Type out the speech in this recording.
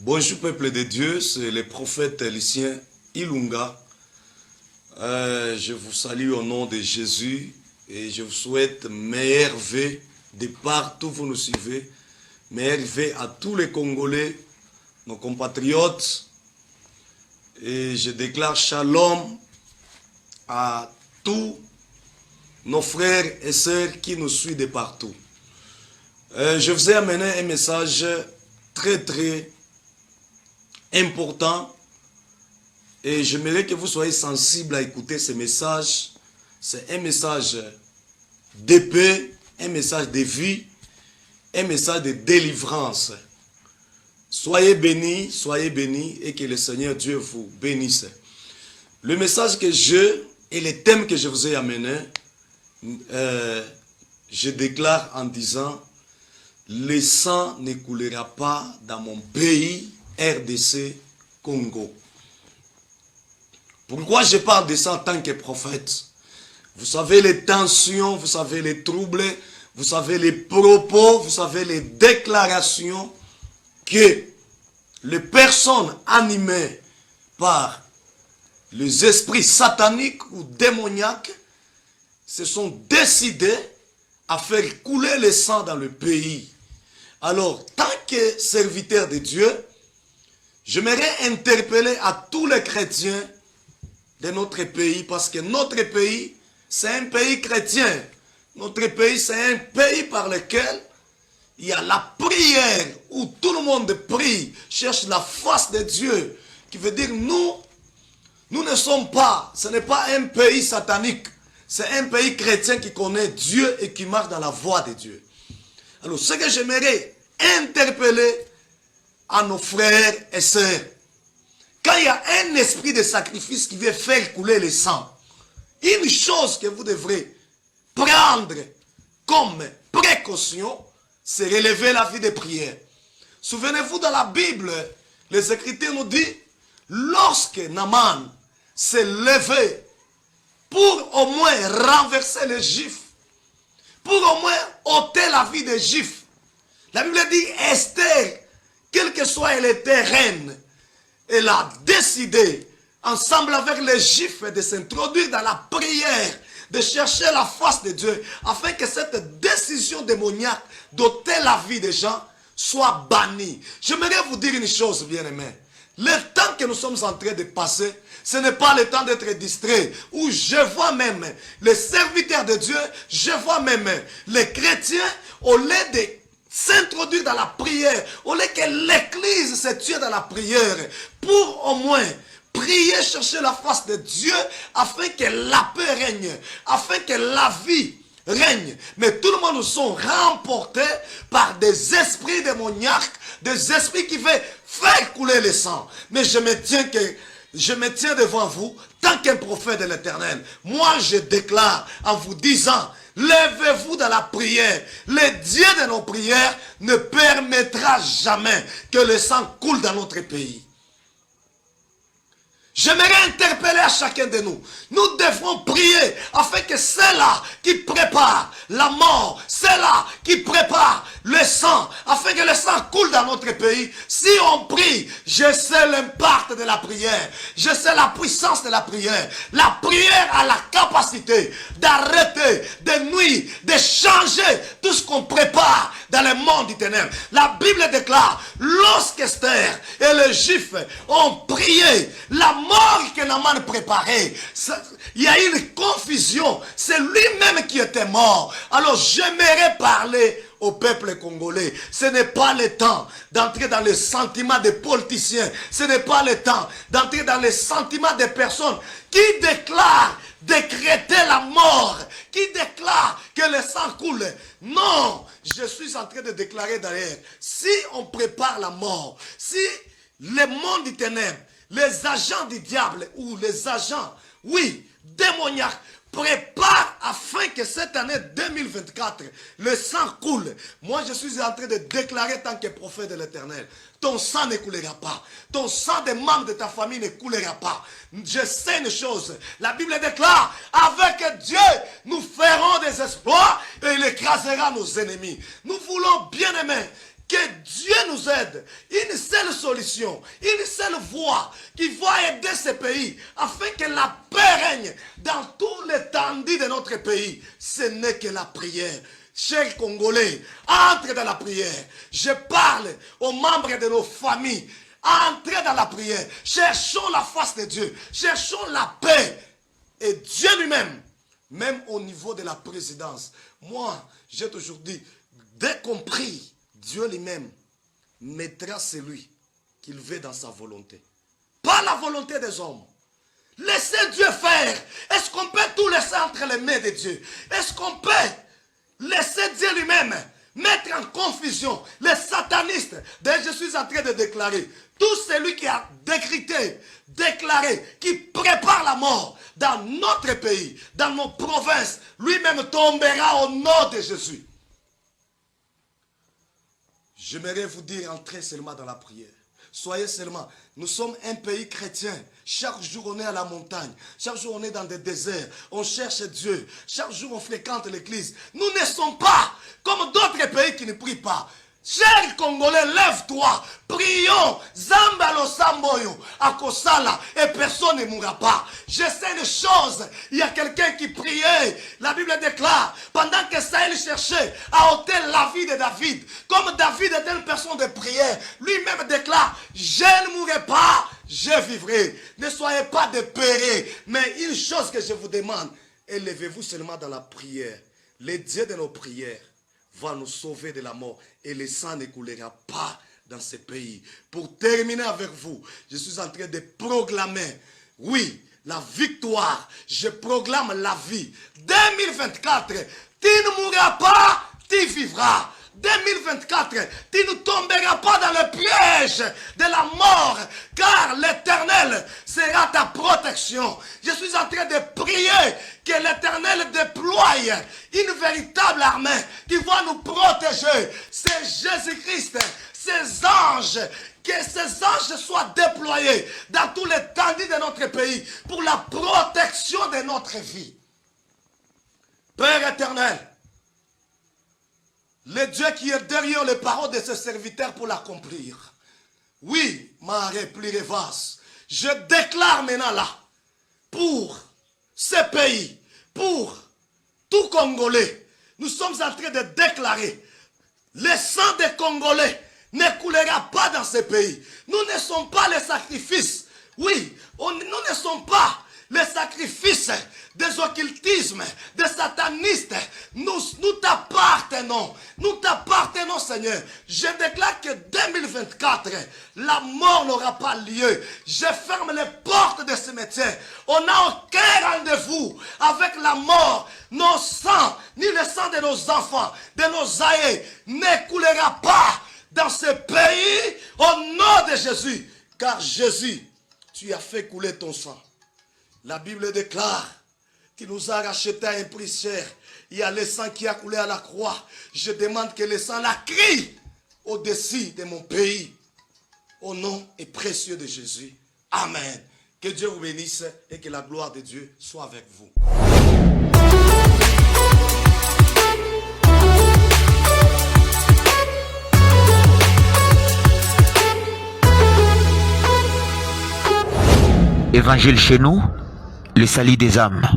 Bonjour peuple de Dieu, c'est le prophète Lucien Ilunga. Je vous salue au nom de Jésus et je vous souhaite meilleure vie de partout où vous nous suivez. Meilleure vie à tous les Congolais, nos compatriotes. Et je déclare shalom à tous nos frères et sœurs qui nous suivent de partout. Je vous ai amené un message très important et j'aimerais que vous soyez sensibles à écouter ce message. C'est un message de paix, un message de vie, un message de délivrance. Soyez bénis et que le Seigneur Dieu vous bénisse. Le message que je et le thème que je vous ai amené, je déclare en disant: le sang ne coulera pas dans mon pays, RDC, Congo. Pourquoi je parle de ça en tant que prophète? Vous savez les tensions, vous savez les troubles, vous savez les propos, vous savez les déclarations que les personnes animées par les esprits sataniques ou démoniaques se sont décidés à faire couler le sang dans le pays. Alors, tant que serviteur de Dieu, j'aimerais interpeller à tous les chrétiens de notre pays, parce que notre pays, c'est un pays chrétien. Notre pays, c'est un pays par lequel il y a la prière, où tout le monde prie, cherche la face de Dieu, qui veut dire nous ne sommes pas, ce n'est pas un pays satanique, c'est un pays chrétien qui connaît Dieu et qui marche dans la voie de Dieu. Alors, ce que j'aimerais interpeller à nos frères et sœurs, quand il y a un esprit de sacrifice qui veut faire couler le sang, une chose que vous devrez prendre comme précaution, c'est relever la vie de prière. Souvenez-vous, dans la Bible, les Écritures nous disent, lorsque Naaman s'est levé pour au moins renverser les Juifs, pour au moins ôter la vie des Juifs, la Bible dit, Esther, quel que soit elle était reine, elle a décidé, ensemble avec les Juifs, de s'introduire dans la prière, de chercher la face de Dieu, afin que cette décision démoniaque d'ôter la vie des gens soit bannie. J'aimerais vous dire une chose, bien-aimés. Le temps que nous sommes en train de passer, ce n'est pas le temps d'être distrait, où je vois même les serviteurs de Dieu, je vois même les chrétiens, au lieu de s'introduire dans la prière, au lieu que l'église se tue dans la prière, pour au moins prier, chercher la face de Dieu, afin que la paix règne, afin que la vie règne. Mais tout le monde nous sont remportés par des esprits démoniaques, des esprits qui veulent faire couler le sang. Mais je me tiens devant vous, tant qu'un prophète de l'Éternel. Moi, je déclare en vous disant, levez-vous dans la prière. Le Dieu de nos prières ne permettra jamais que le sang coule dans notre pays. J'aimerais interpeller à chacun de nous. Nous devons prier afin que ceux-là qui préparent la mort, ceux-là qui préparent le sang, afin que le sang coule dans notre pays. Si on prie, je sais l'impact de la prière. Je sais la puissance de la prière. La prière a la capacité d'arrêter, de nuire, de changer tout ce qu'on prépare dans le monde du ténèbre. La Bible déclare, lorsqu'Esther et les Juifs ont prié, la mort que Naaman préparait, il y a eu une confusion. C'est lui-même qui était mort. Alors j'aimerais parler au peuple congolais. Ce n'est pas le temps d'entrer dans les sentiments des politiciens. Ce n'est pas le temps d'entrer dans les sentiments des personnes qui déclarent décréter la mort, qui déclarent que le sang coule. Non, je suis en train de déclarer d'ailleurs, si on prépare la mort, si le monde du ténèbre, les agents du diable ou les agents, oui, démoniaques, prépare afin que cette année 2024, le sang coule. Moi, je suis en train de déclarer tant que prophète de l'Éternel, ton sang ne coulera pas. Ton sang des membres de ta famille ne coulera pas. Je sais une chose, la Bible déclare, avec Dieu, nous ferons des exploits et il écrasera nos ennemis. Nous voulons, bien aimés, Que Dieu nous aide. Une seule solution, une seule voie qui va aider ce pays afin que la paix règne dans tout l'étendue de notre pays. Ce n'est que la prière. Chers Congolais, entrez dans la prière. Je parle aux membres de nos familles. Entrez dans la prière. Cherchons la face de Dieu. Cherchons la paix. Et Dieu lui-même, même au niveau de la présidence, moi, j'ai toujours dit, dès qu'on prie, Dieu lui-même mettra celui qu'il veut dans sa volonté. Pas la volonté des hommes. Laissez Dieu faire. Est-ce qu'on peut tout laisser entre les mains de Dieu? Est-ce qu'on peut laisser Dieu lui-même mettre en confusion les satanistes? D'ailleurs, je suis en train de déclarer, tout celui qui a déclaré, qui prépare la mort dans notre pays, dans nos provinces, lui-même tombera au nom de Jésus. J'aimerais vous dire, entrez seulement dans la prière. Soyez seulement. Nous sommes un pays chrétien. Chaque jour, on est à la montagne. Chaque jour, on est dans des déserts. On cherche Dieu. Chaque jour, on fréquente l'église. Nous ne sommes pas comme d'autres pays qui ne prient pas. Chers Congolais, lève-toi. Prions. Zambalo Samboyo. Akosala. Et personne ne mourra pas. Je sais une chose. Il y a quelqu'un qui priait. La Bible déclare. Pendant que Saël cherchait à ôter la vie de David. Comme David était une personne de prière. Lui-même déclare. Je ne mourrai pas. Je vivrai. Ne soyez pas dépérés. Mais une chose que je vous demande. Élevez-vous seulement dans la prière. Le Dieu de nos prières va nous sauver de la mort et le sang ne coulera pas dans ce pays. Pour terminer avec vous, je suis en train de proclamer, oui, la victoire. Je proclame la vie. 2024, tu ne mourras pas, tu vivras. 2024, tu ne tomberas pas dans le piège de la mort, car l'Éternel sera ta protection. Je suis en train de prier que l'Éternel déploie une véritable armée qui va nous protéger. C'est Jésus-Christ, ces anges, que ces anges soient déployés dans tout l'étendue de notre pays pour la protection de notre vie. Père éternel, le Dieu qui est derrière les paroles de ses serviteurs pour l'accomplir. Oui, ma réplique vaste. Je déclare maintenant là, pour ce pays, pour tout Congolais, nous sommes en train de déclarer, le sang des Congolais ne coulera pas dans ce pays. Nous ne sommes pas les sacrifices. Oui, nous ne sommes pas les sacrifices des occultismes, des satanistes. Nous t'appartenons. Nous t'appartenons, Seigneur. Je déclare que 2024, la mort n'aura pas lieu. Je ferme les portes de ce cimetière. On n'a aucun rendez-vous avec la mort. Nos sangs, ni le sang de nos enfants, de nos aïeux, ne coulera pas dans ce pays au nom de Jésus. Car Jésus, tu as fait couler ton sang. La Bible déclare, tu nous as racheté à un prix cher. Il y a le sang qui a coulé à la croix. Je demande que le sang la crie au-dessus de mon pays. Au nom et précieux de Jésus. Amen. Que Dieu vous bénisse et que la gloire de Dieu soit avec vous. Évangile chez nous, le salut des âmes.